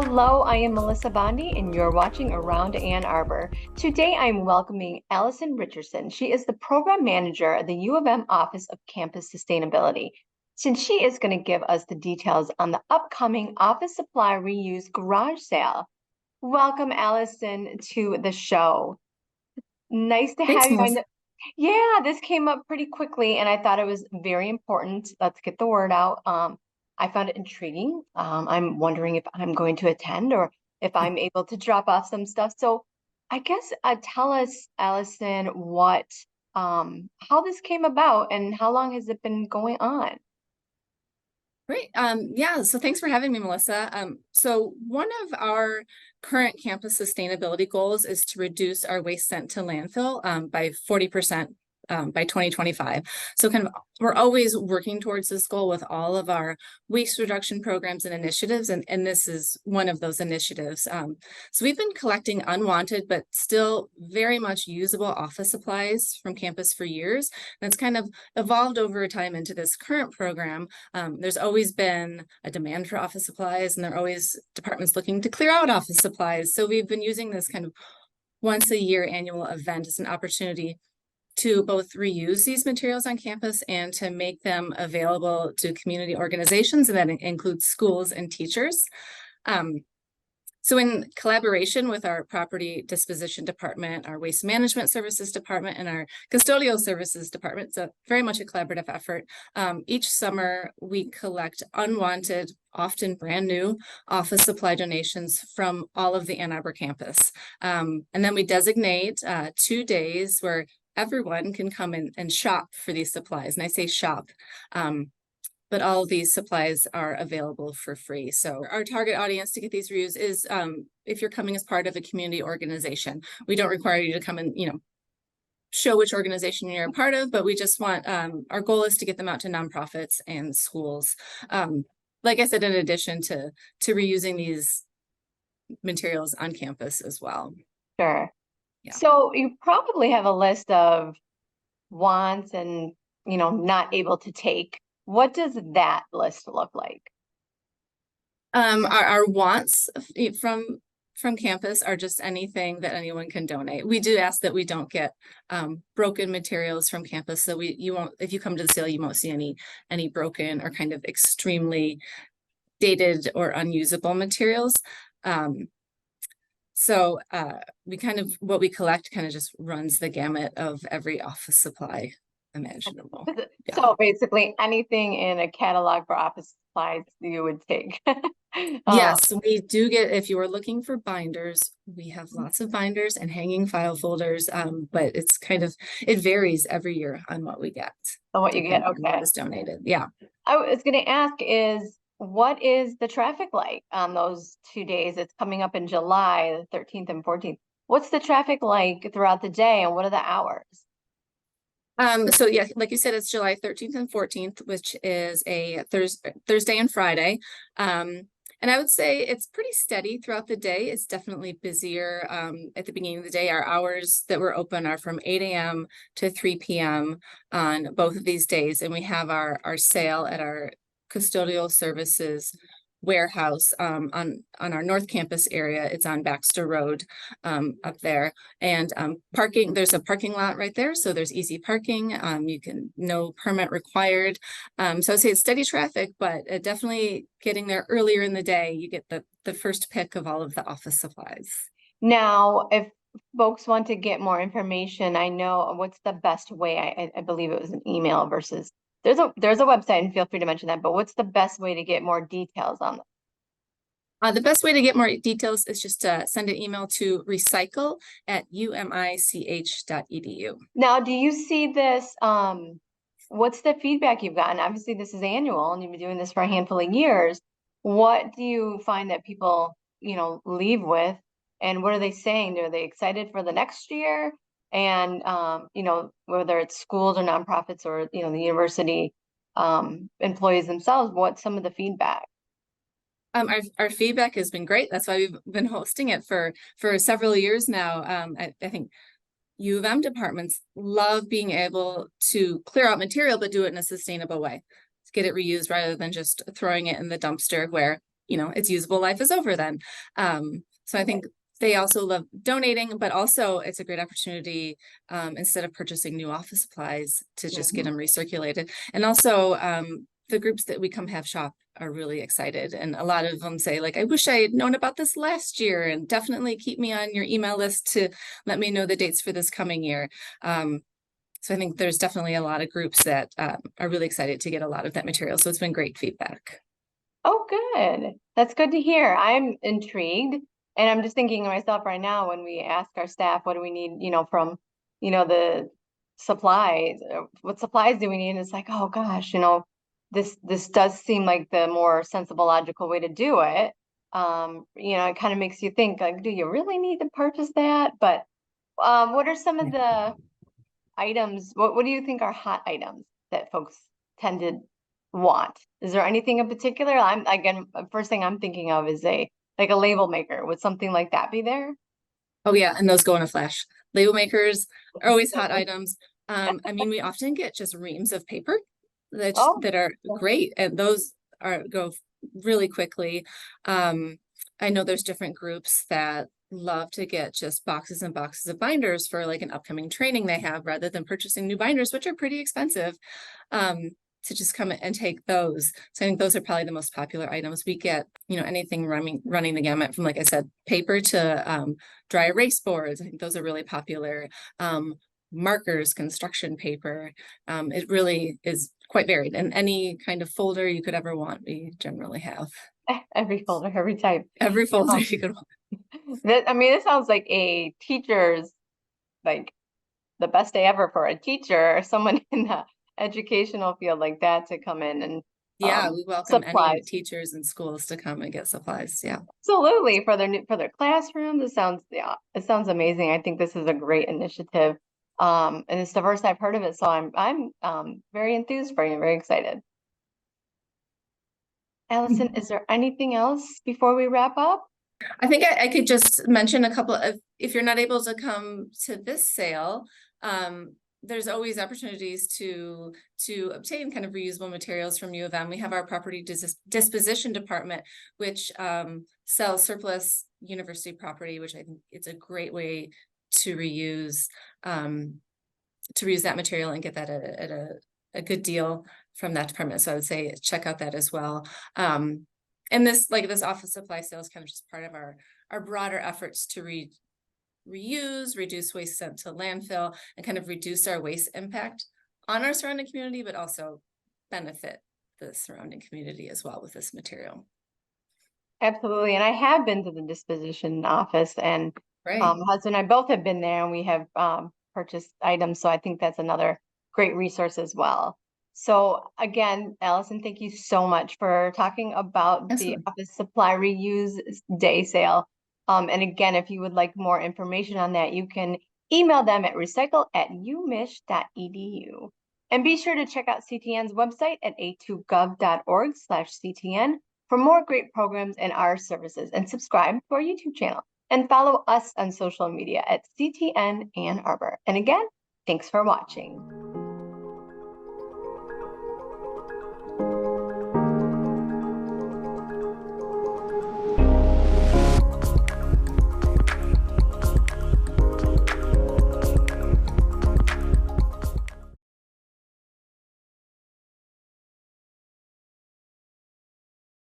Hello, I am Melissa Bondi, and you're watching Around Ann Arbor. Today, I'm welcoming Allison Richardson. She is the program manager at the U of M Office of Campus Sustainability. Since she is going to give us the details on the upcoming office supply reuse garage sale. Welcome, Allison, to the show. Nice to Thanks, have you on. Melissa. Yeah, this came up pretty quickly, and I thought it was very important. Let's get the word out. I found it intriguing. I'm wondering if I'm going to attend or if I'm able to drop off some stuff. So, I guess tell us, Allison, how this came about and how long has it been going on? Great. Yeah, so thanks for having me, Melissa. So one of our current campus sustainability goals is to reduce our waste sent to landfill by 40% by 2025. So kind of we're always working towards this goal with all of our waste reduction programs and initiatives, and this is one of those initiatives. So we've been collecting unwanted but still very much usable office supplies from campus for years. And it's kind of evolved over time into this current program. There's always been a demand for office supplies, and there are always departments looking to clear out office supplies. So we've been using this kind of once a year annual event as an opportunity to both reuse these materials on campus and to make them available to community organizations, and that includes schools and teachers. So in collaboration with our property disposition department, our waste management services department, and our custodial services department, so very much a collaborative effort, each summer we collect unwanted, often brand new office supply donations from all of the Ann Arbor campus. And then we designate 2 days where everyone can come in and shop for these supplies. And I say shop, but all of these supplies are available for free. So our target audience to get these reviews is if you're coming as part of a community organization. We don't require you to come and, show which organization you're a part of, but we just want, our goal is to get them out to nonprofits and schools. Like I said, in addition to reusing these materials on campus as well. Sure. Yeah. So you probably have a list of wants and, not able to take. What does that list look like? Our wants from campus are just anything that anyone can donate. We do ask that we don't get broken materials from campus, so you won't, if you come to the sale, you won't see any broken or kind of extremely dated or unusable materials. So we kind of, what we collect kind of just runs the gamut of every office supply imaginable. Yeah. So basically anything in a catalog for office supplies you would take. Yes, we do get, if you are looking for binders, we have lots of binders and hanging file folders, but it's kind of, it varies every year on what we get. So what you get, okay. What is donated, yeah. I was going to ask what is the traffic like on those 2 days? It's coming up in July, the 13th and 14th. What's the traffic like throughout the day and what are the hours? So yeah, like you said, it's July 13th and 14th, which is a Thursday and Friday. And I would say it's pretty steady throughout the day. It's definitely busier at the beginning of the day. Our hours that we're open are from 8 a.m. to 3 p.m. on both of these days. And we have our sale at our custodial services warehouse on our North Campus area. It's on Baxter Road up there, and parking, there's a parking lot right there, so there's easy parking. You can, no permit required. So I'd say it's steady traffic, but definitely getting there earlier in the day, you get the first pick of all of the office supplies. Now, if folks want to get more information, I know what's the best way. I believe it was an email versus there's a website, and feel free to mention that, but what's the best way to get more details on that? The best way to get more details is just to send an email to recycle@umich.edu. Now, do you see this? What's the feedback you've gotten? Obviously, this is annual and you've been doing this for a handful of years. What do you find that people, leave with? And what are they saying? Are they excited for the next year? And, whether it's schools or nonprofits or, the university employees themselves, what's some of the feedback? Our feedback has been great. That's why we've been hosting it for several years now. I think U of M departments love being able to clear out material, but do it in a sustainable way, to get it reused rather than just throwing it in the dumpster where its usable life is over then. So I think they also love donating, but also it's a great opportunity, instead of purchasing new office supplies, to just get them recirculated. And also, the groups that we come have shop are really excited. And a lot of them say, like, I wish I had known about this last year, and definitely keep me on your email list to let me know the dates for this coming year. So I think there's definitely a lot of groups that are really excited to get a lot of that material. So it's been great feedback. Oh, good. That's good to hear. I'm intrigued. And I'm just thinking to myself right now, when we ask our staff, what do we need, from, the supplies, what supplies do we need? And it's like, oh gosh, this does seem like the more sensible, logical way to do it. It kind of makes you think, like, do you really need to purchase that? But what are some of the items, what do you think are hot items that folks tend to want? Is there anything in particular? First thing I'm thinking of is like a label maker. Would something like that be there? Oh yeah, and those go in a flash. Label makers are always hot items. I mean, we often get just reams of paper Oh, that are great, and those go really quickly. I know there's different groups that love to get just boxes and boxes of binders for like an upcoming training they have, rather than purchasing new binders, which are pretty expensive. To just come and take those. So I think those are probably the most popular items. We get, anything running the gamut from, like I said, paper to dry erase boards. I think those are really popular. Markers, construction paper. It really is quite varied, and any kind of folder you could ever want, we generally have. every folder, every type. Every folder Um, you could want. this sounds like a teacher's, like, the best day ever for a teacher or someone in the educational field like that to come in and Yeah, we welcome any supplies. teachers and schools to come and get supplies. Yeah. Absolutely, for their classrooms. It sounds amazing. I think this is a great initiative. And it's the first I've heard of it, so I'm very enthused for you, very excited. Allison, is there anything else before we wrap up? I think I could just mention a couple of, if you're not able to come to this sale, there's always opportunities to obtain kind of reusable materials from U of M. We have our property disposition department, which sells surplus university property, which I think it's a great way to reuse that material and get that at a good deal from that department. So I would say check out that as well. And this office supply sale is kind of just part of our broader efforts to reuse, reduce waste sent to landfill, and kind of reduce our waste impact on our surrounding community, but also benefit the surrounding community as well with this material. Absolutely. And I have been to the disposition office, and Right. my husband and I both have been there, and we have purchased items. So I think that's another great resource as well. So again, Allison, thank you so much for talking about the Absolutely. office supply reuse day sale. And again, if you would like more information on that, you can email them at recycle@umich.edu. And be sure to check out CTN's website at a2gov.org/CTN for more great programs and our services, and subscribe to our YouTube channel and follow us on social media at CTN Ann Arbor. And again, thanks for watching.